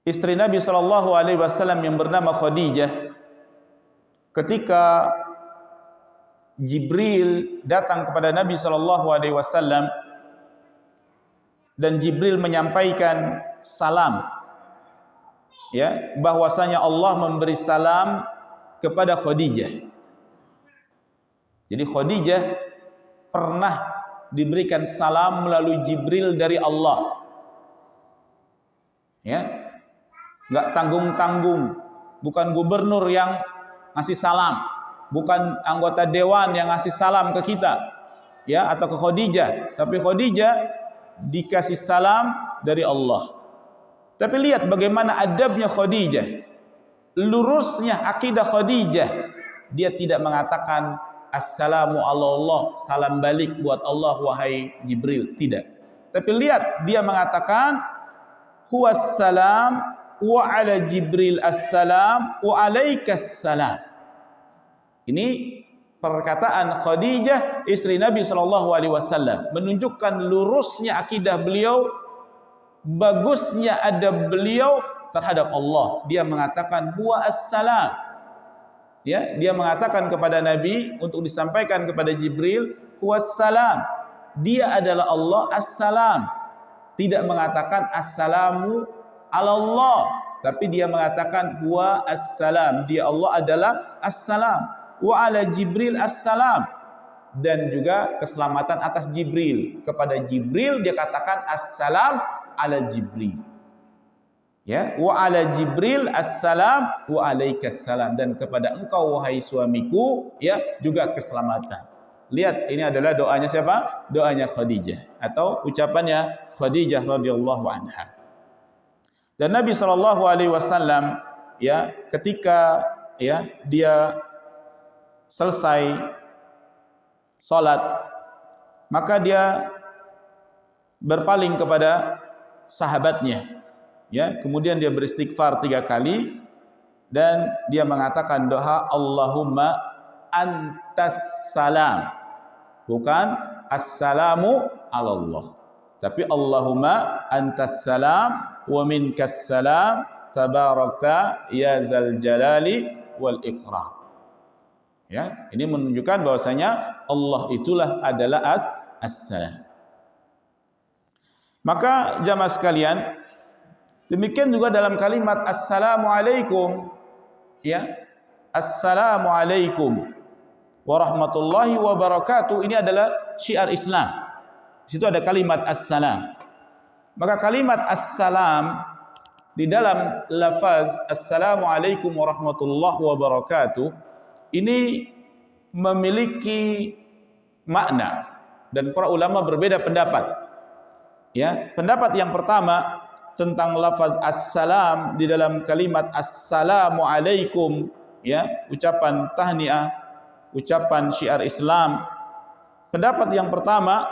istri Nabi SAW yang bernama Khadijah, ketika Jibril datang kepada Nabi SAW dan Jibril menyampaikan salam, ya, bahwasanya Allah memberi salam kepada Khadijah. Jadi Khadijah pernah diberikan salam melalui Jibril dari Allah. Ya. Enggak tanggung-tanggung, bukan gubernur yang ngasih salam, bukan anggota dewan yang ngasih salam ke kita, ya, atau ke Khadijah, tapi Khadijah dikasih salam dari Allah. Tapi lihat bagaimana adabnya Khadijah, lurusnya akidah Khadijah. Dia tidak mengatakan assalamu ala Allah, salam balik buat Allah wahai Jibril, tidak. Tapi lihat, dia mengatakan huwas salam wa ala Jibril assalam wa alaikas salam. Ini perkataan Khadijah istri Nabi SAW menunjukkan lurusnya akidah beliau, bagusnya adab beliau terhadap Allah. Dia mengatakan huwa assalam. Ya, dia mengatakan kepada Nabi untuk disampaikan kepada Jibril, huwassalam. Dia adalah Allah assalam. Tidak mengatakan assalamu ala Allah, tapi dia mengatakan huwa assalam. Dia Allah adalah assalam. Wa ala Jibril assalam. Dan juga keselamatan atas Jibril. Kepada Jibril dia katakan assalam ala Jibril. Ya, wa ala Jibril assalam wa alaikas salam, dan kepada engkau wahai suamiku, ya, juga keselamatan. Lihat, ini adalah doanya siapa? Doanya Khadijah atau ucapannya Khadijah radhiyallahu anha. Dan Nabi sallallahu alaihi wasallam ya, ketika ya dia selesai salat, maka dia berpaling kepada sahabatnya, ya, kemudian dia beristighfar 3 kali dan dia mengatakan doa Allahumma antas salam, bukan assalamu ala Allah, tapi Allahumma antas salam wa minkas salam tabarakta ya zal jalali wal ikram. Ya, ini menunjukkan bahwasanya Allah itulah adalah as-salam. Maka jamaah sekalian, demikian juga dalam kalimat assalamualaikum, ya, assalamualaikum warahmatullahi wabarakatuh, ini adalah syiar Islam. Di situ ada kalimat assalam. Maka kalimat assalam di dalam lafaz assalamualaikum warahmatullahi wabarakatuh ini memiliki makna dan para ulama berbeda pendapat. Ya, pendapat yang pertama tentang lafaz assalam di dalam kalimat assalamu alaikum, ya, ucapan tahniah, ucapan syiar Islam. Pendapat yang pertama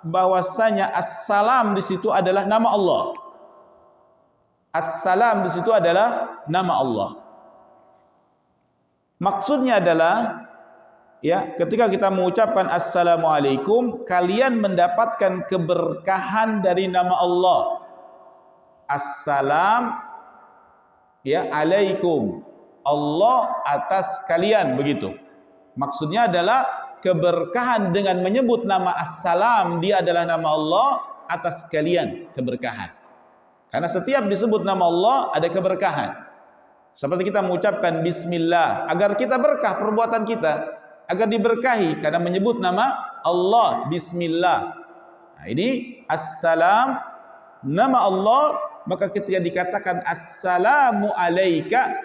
bahwasanya assalam di situ adalah nama Allah. Assalam di situ adalah nama Allah. Maksudnya adalah, ya, ketika kita mengucapkan assalamualaikum, kalian mendapatkan keberkahan dari nama Allah. Assalam, ya, alaikum, Allah atas kalian, begitu. Maksudnya adalah keberkahan dengan menyebut nama assalam, dia adalah nama Allah atas kalian, keberkahan. Karena setiap disebut nama Allah ada keberkahan. Seperti kita mengucapkan bismillah, agar kita berkah perbuatan kita, agar diberkahi karena menyebut nama Allah, bismillah. Nah, ini assalam, nama Allah. Maka ketika dikatakan assalamu alaika,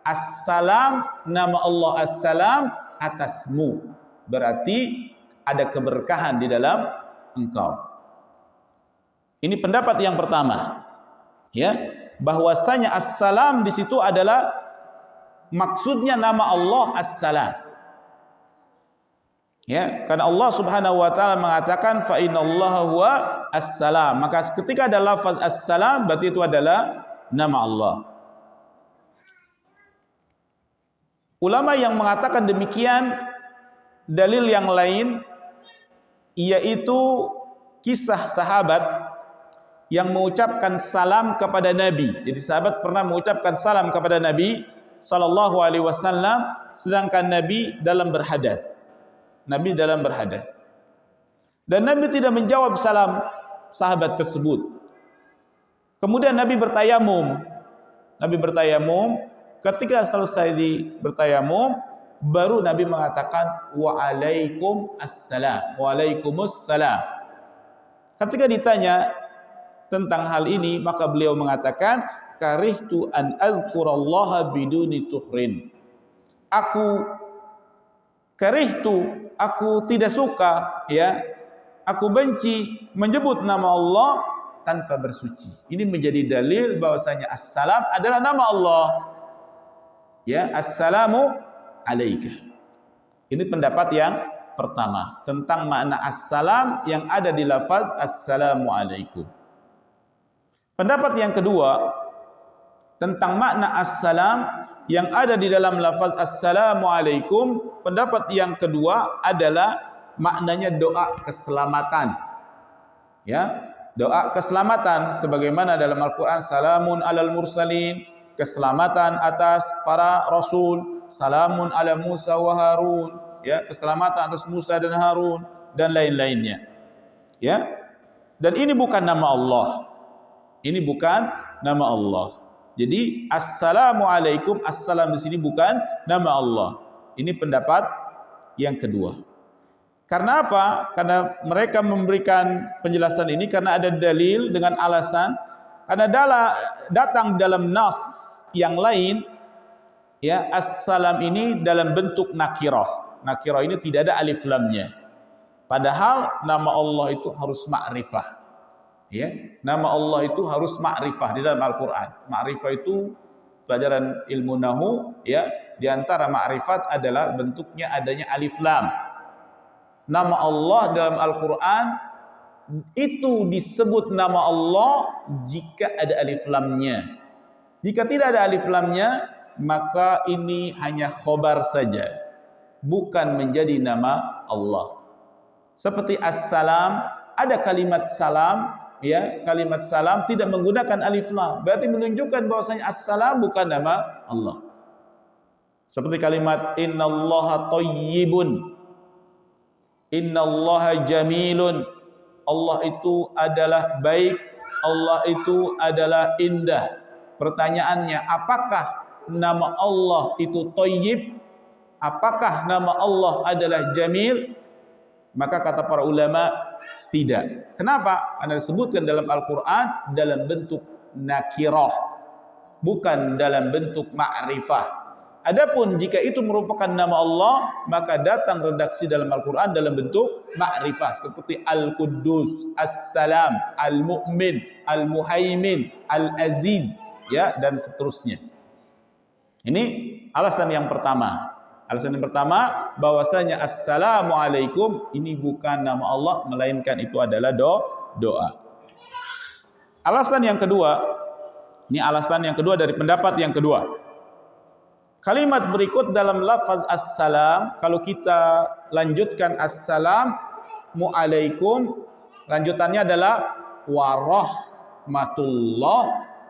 assalam, nama Allah assalam atasmu, berarti ada keberkahan di dalam engkau. Ini pendapat yang pertama, ya, bahwasanya assalam di situ adalah maksudnya nama Allah assalam. Ya, karena Allah Subhanahu wa taala mengatakan fa innallaha huwa assalam. Maka ketika ada lafaz assalam berarti itu adalah nama Allah. Ulama yang mengatakan demikian, dalil yang lain yaitu kisah sahabat yang mengucapkan salam kepada Nabi. Jadi sahabat pernah mengucapkan salam kepada Nabi sallallahu alaihi wasallam sedangkan Nabi dalam berhadas. Nabi dalam berhadas. Dan Nabi tidak menjawab salam sahabat tersebut. Kemudian Nabi bertayamum. Nabi bertayamum, ketika selesai bertayamum, baru Nabi mengatakan waalaikum assalam, waalaikumussalam. Ketika ditanya tentang hal ini, maka beliau mengatakan karihtu an azkurallaha biduni tuhrin. Aku tidak suka, ya, aku benci menyebut nama Allah tanpa bersuci. Ini menjadi dalil bahwasanya assalam adalah nama Allah. Ya, assalamu alaika. Ini pendapat yang pertama tentang makna assalam yang ada di lafaz assalamu alaikum. Pendapat yang kedua tentang makna assalam yang ada di dalam lafaz assalamu alaikum, pendapat yang kedua adalah maknanya doa keselamatan. Ya, doa keselamatan sebagaimana dalam Al-Qur'an salamun alal mursalin, keselamatan atas para rasul, salamun ala Musa wa Harun, ya, keselamatan atas Musa dan Harun dan lain-lainnya. Ya. Dan ini bukan nama Allah. Ini bukan nama Allah. Jadi assalamu alaikum, assalam di sini bukan nama Allah. Ini pendapat yang kedua. Karena apa? Karena mereka memberikan penjelasan ini karena ada dalil dengan alasan karena datang dalam nas yang lain, ya, assalam ini dalam bentuk nakirah. Nakirah ini tidak ada alif lamnya. Padahal nama Allah itu harus ma'rifah. Ya, nama Allah itu harus ma'rifah di dalam Al-Qur'an. Ma'rifah itu pelajaran ilmu nahu, ya. Di antara ma'rifat adalah bentuknya adanya alif lam. Nama Allah dalam Al-Qur'an itu disebut nama Allah jika ada alif lamnya. Jika tidak ada alif lamnya, maka ini hanya khobar saja, bukan menjadi nama Allah. Seperti assalam, ada kalimat salam, ya, kalimat salam tidak menggunakan alif lam, berarti menunjukkan bahwasanya assalam bukan nama Allah. Seperti kalimat innallaha thayyibun, innallaha jamilun, Allah itu adalah baik, Allah itu adalah indah. Pertanyaannya, apakah nama Allah itu thayyib? Apakah nama Allah adalah jamil? Maka kata para ulama, tidak. Kenapa? Karena disebutkan dalam Al-Quran dalam bentuk nakirah, bukan dalam bentuk ma'rifah. Adapun jika itu merupakan nama Allah, maka datang redaksi dalam Al-Quran dalam bentuk ma'rifah, seperti Al-Quddus, As-Salam, Al-Mu'min, Al-Muhaimin, Al-Aziz, ya, dan seterusnya. Ini alasan yang pertama. Alasan yang pertama, bahwasanya Assalamualaikum ini bukan nama Allah, melainkan itu adalah doa. Alasan yang kedua, ini alasan yang kedua dari pendapat yang kedua. Kalimat berikut dalam lafaz assalam, kalau kita lanjutkan assalamualaikum, lanjutannya adalah warahmatullah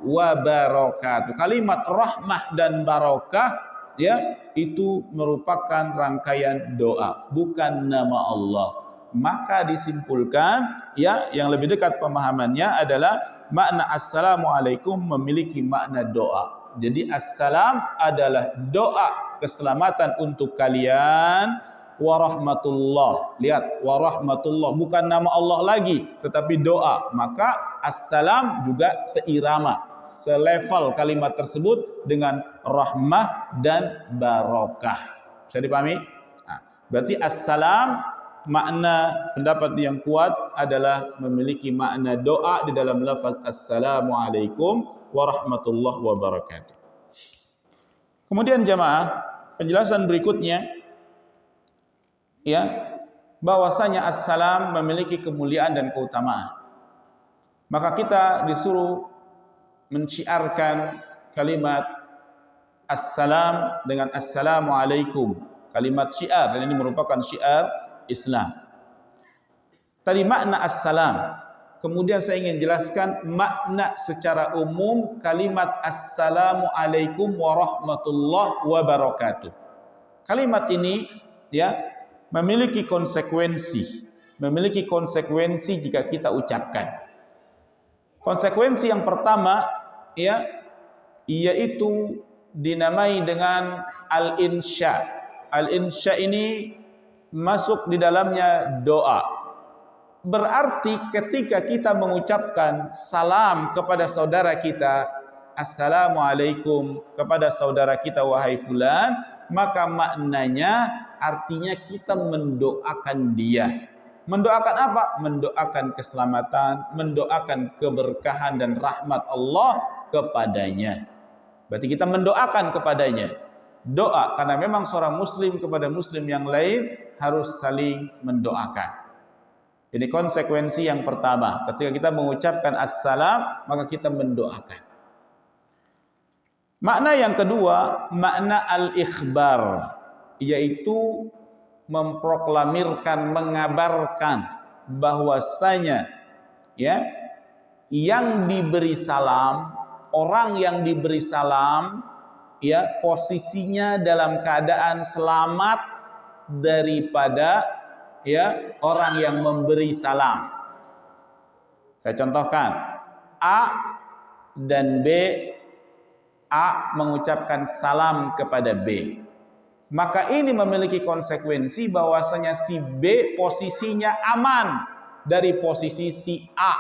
wabarakatuh. Kalimat rahmah dan barakah, ya, itu merupakan rangkaian doa, bukan nama Allah. Maka disimpulkan, ya, yang lebih dekat pemahamannya adalah makna assalamualaikum memiliki makna doa. Jadi assalam adalah doa keselamatan untuk kalian, warahmatullah. Lihat, warahmatullah bukan nama Allah lagi, tetapi doa. Maka assalam juga seirama, selevel kalimat tersebut dengan rahmah dan barakah. Bisa dipahami? Nah, berarti assalam, makna pendapat yang kuat adalah memiliki makna doa di dalam lafaz assalamualaikum warahmatullahi wabarakatuh. Kemudian jamaah, penjelasan berikutnya, ya, bahwasanya assalam memiliki kemuliaan dan keutamaan. Maka kita disuruh menciarkan kalimat assalam dengan assalamualaikum, kalimat syiar, dan ini merupakan syiar Islam. Tadi makna assalam. Kemudian saya ingin jelaskan makna secara umum kalimat assalamualaikum warahmatullahi wabarakatuh. Kalimat ini, ya, memiliki konsekuensi jika kita ucapkan. Konsekuensi yang pertama, ya, yaitu dinamai dengan al-insya. Al-insya ini masuk di dalamnya doa. Berarti ketika kita mengucapkan salam kepada saudara kita, assalamualaikum kepada saudara kita wahai fulan, maka maknanya artinya kita mendoakan dia. Mendoakan apa? Mendoakan keselamatan, mendoakan keberkahan dan rahmat Allah kepadanya. Berarti kita mendoakan kepadanya. Doa, karena memang seorang muslim kepada muslim yang lain harus saling mendoakan. Ini konsekuensi yang pertama. Ketika kita mengucapkan assalam, maka kita mendoakan. Makna yang kedua, makna al-ikhbar, yaitu memproklamirkan, mengabarkan bahwasanya, ya, yang diberi salam, orang yang diberi salam, ya, posisinya dalam keadaan selamat daripada, ya, orang yang memberi salam. Saya contohkan, A dan B. A mengucapkan salam kepada B. Maka ini memiliki konsekuensi bahwasanya si B posisinya aman dari posisi si A.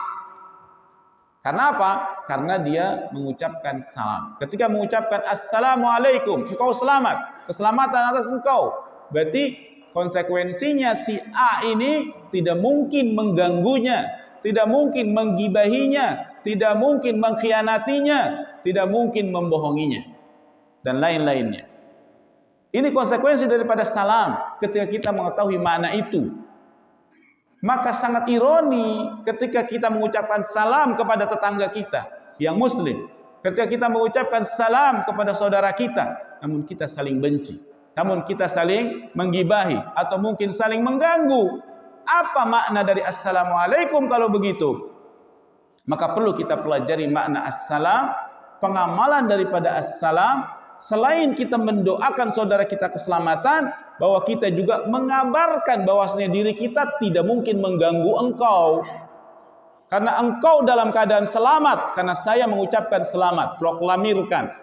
Karena apa? Karena dia mengucapkan salam. Ketika mengucapkan assalamualaikum, engkau selamat, keselamatan atas engkau. Berarti Konsekuensinya si A ini tidak mungkin mengganggunya, tidak mungkin menggibahinya, tidak mungkin mengkhianatinya, tidak mungkin membohonginya, dan lain-lainnya. Ini konsekuensi daripada salam ketika kita mengetahui makna itu. Maka sangat ironi ketika kita mengucapkan salam kepada tetangga kita yang muslim, ketika kita mengucapkan salam kepada saudara kita, namun kita saling benci, namun kita saling menggibahi, atau mungkin saling mengganggu. Apa makna dari assalamualaikum kalau begitu? Maka perlu kita pelajari makna assalam, pengamalan daripada assalam. Selain kita mendoakan saudara kita keselamatan, bahwa kita juga mengabarkan bahwasanya diri kita tidak mungkin mengganggu engkau. Karena engkau dalam keadaan selamat, karena saya mengucapkan selamat, proklamirkan,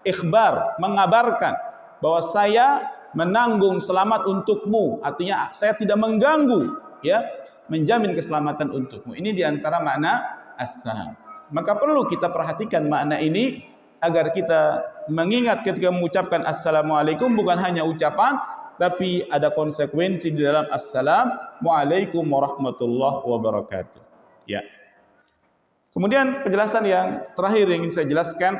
ikhbar, mengabarkan bahwa saya menanggung selamat untukmu. Artinya saya tidak mengganggu, ya, menjamin keselamatan untukmu. Ini diantara makna assalam. Maka perlu kita perhatikan makna ini agar kita mengingat ketika mengucapkan assalamualaikum bukan hanya ucapan, tapi ada konsekuensi di dalam assalamualaikum warahmatullahi wabarakatuh. Ya. Kemudian penjelasan yang terakhir yang ingin saya jelaskan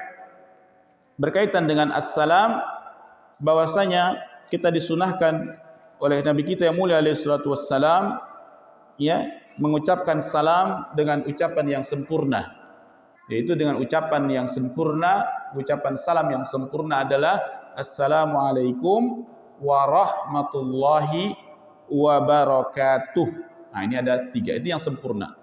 berkaitan dengan assalam, bahwasanya kita disunahkan oleh Nabi kita yang mulia alaihi salatu wassalam, ya, mengucapkan salam dengan ucapan yang sempurna. Yaitu dengan ucapan yang sempurna, ucapan salam yang sempurna adalah assalamualaikum warahmatullahi wabarakatuh. Nah, ini ada 3, itu yang sempurna.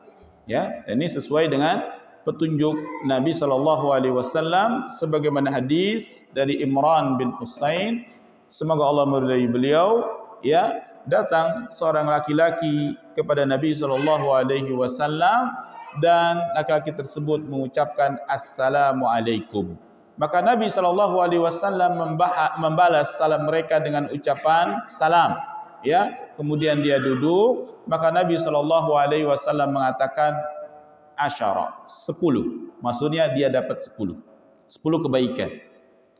Ya, ini sesuai dengan petunjuk Nabi sallallahu alaihi wasallam sebagaimana hadis dari Imran bin Husain, semoga Allah meridai beliau, ya, datang seorang laki-laki kepada Nabi sallallahu alaihi wasallam dan laki-laki tersebut mengucapkan assalamualaikum. Maka Nabi sallallahu alaihi wasallam membalas salam mereka dengan ucapan salam, ya. Kemudian dia duduk, maka Nabi sallallahu alaihi wasallam mengatakan asyara, 10. Maksudnya dia dapat 10 kebaikan,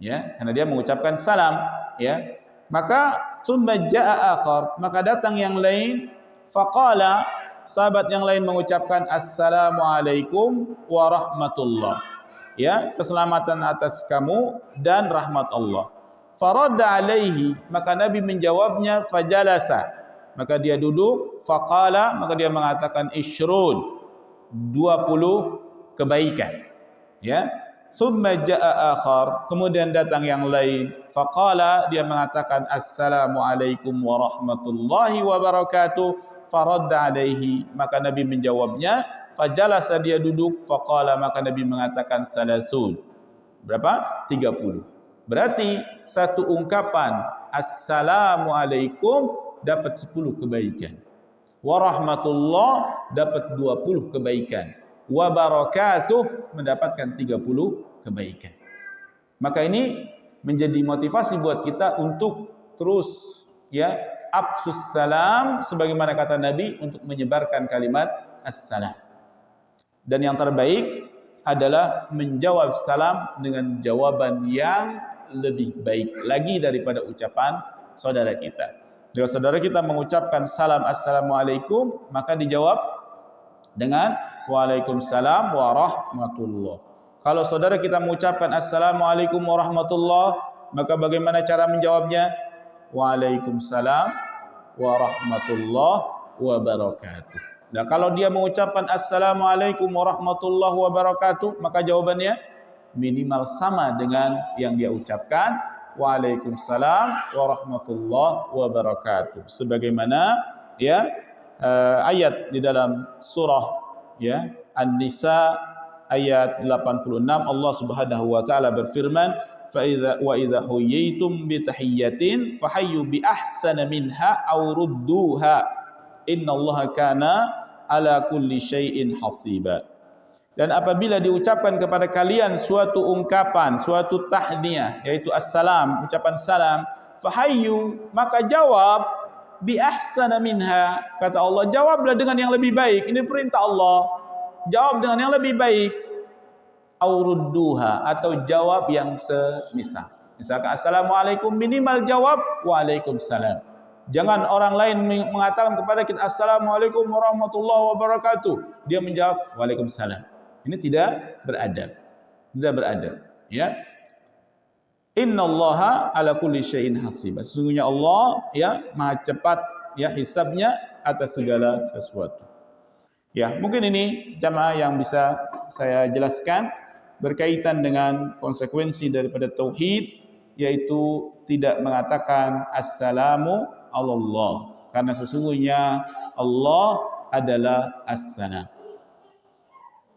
ya, karena dia mengucapkan salam, ya. Maka tsumma jaa akhar, maka datang yang lain, faqala, sahabat yang lain mengucapkan assalamualaikum warahmatullah, ya, keselamatan atas kamu dan rahmat Allah. Faradda alaihi, maka Nabi menjawabnya, fajalasa, maka dia duduk, faqala, maka dia mengatakan ishrun, 20 kebaikan, ya. Tsumma jaa akhar, kemudian datang yang lain, faqala, dia mengatakan assalamualaikum warahmatullahi wabarakatuh, faradda alaihi, maka Nabi menjawabnya, fajalasa, dia duduk, faqala, maka Nabi mengatakan salasun, berapa? 30. Berarti satu ungkapan assalamualaikum dapat 10 kebaikan, warahmatullah dapat 20 kebaikan, wabarakatuh mendapatkan 30 kebaikan. Maka ini menjadi motivasi buat kita untuk terus, ya, afsus salam, sebagaimana kata Nabi, untuk menyebarkan kalimat assalam. Dan yang terbaik adalah menjawab salam dengan jawaban yang lebih baik lagi daripada ucapan saudara kita. Jika saudara kita mengucapkan salam assalamualaikum, maka dijawab dengan waalaikumsalam warahmatullah. Kalau saudara kita mengucapkan assalamualaikum warahmatullah, maka bagaimana cara menjawabnya? Waalaikumsalam warahmatullahi wabarakatuh. Nah, kalau dia mengucapkan assalamualaikum warahmatullahi wabarakatuh, maka jawabannya minimal sama dengan yang dia ucapkan, waalaikumsalam warahmatullahi wabarakatuh. Sebagaimana, ya, ayat di dalam surah, ya, An-Nisa ayat 86, Allah Subhanahu wa taala berfirman, wa idza huyyitum bi tahiyyatin fahayyu bi ahsana minha aw rudduha innallaha kana ala kulli syai'in hasiba. Dan apabila diucapkan kepada kalian suatu ungkapan, suatu tahniyah, yaitu assalam, ucapan salam, fahayyu, maka jawab bi ahsana minha, kata Allah, jawablah dengan yang lebih baik. Ini perintah Allah, jawab dengan yang lebih baik. Aurudduha, atau jawab yang semisal. Misalkan assalamualaikum, minimal jawab waalaikumsalam. Jangan orang lain mengatakan kepada kita Assalamualaikum warahmatullahi wabarakatuh. Dia menjawab Waalaikumsalam. Ini tidak beradab. Tidak beradab, ya. Innallaha ala kulli syai'in hasib. Sesungguhnya Allah ya Maha cepat ya hisabnya atas segala sesuatu. Ya, mungkin ini jamaah yang bisa saya jelaskan berkaitan dengan konsekuensi daripada tauhid, yaitu tidak mengatakan assalamu Allah, karena sesungguhnya Allah adalah as-salam.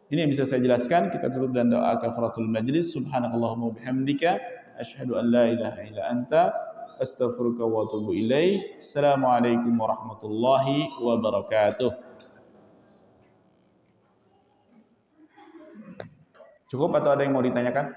Ini yang bisa saya jelaskan. Kita tutup dan doa kafaratul majlis. Subhanakallahumma bihamdika asyhadu an la ilaha illa anta astaghfiruka wa atubu ilaik. Assalamualaikum warahmatullahi wabarakatuh. Cukup atau ada yang mau ditanyakan?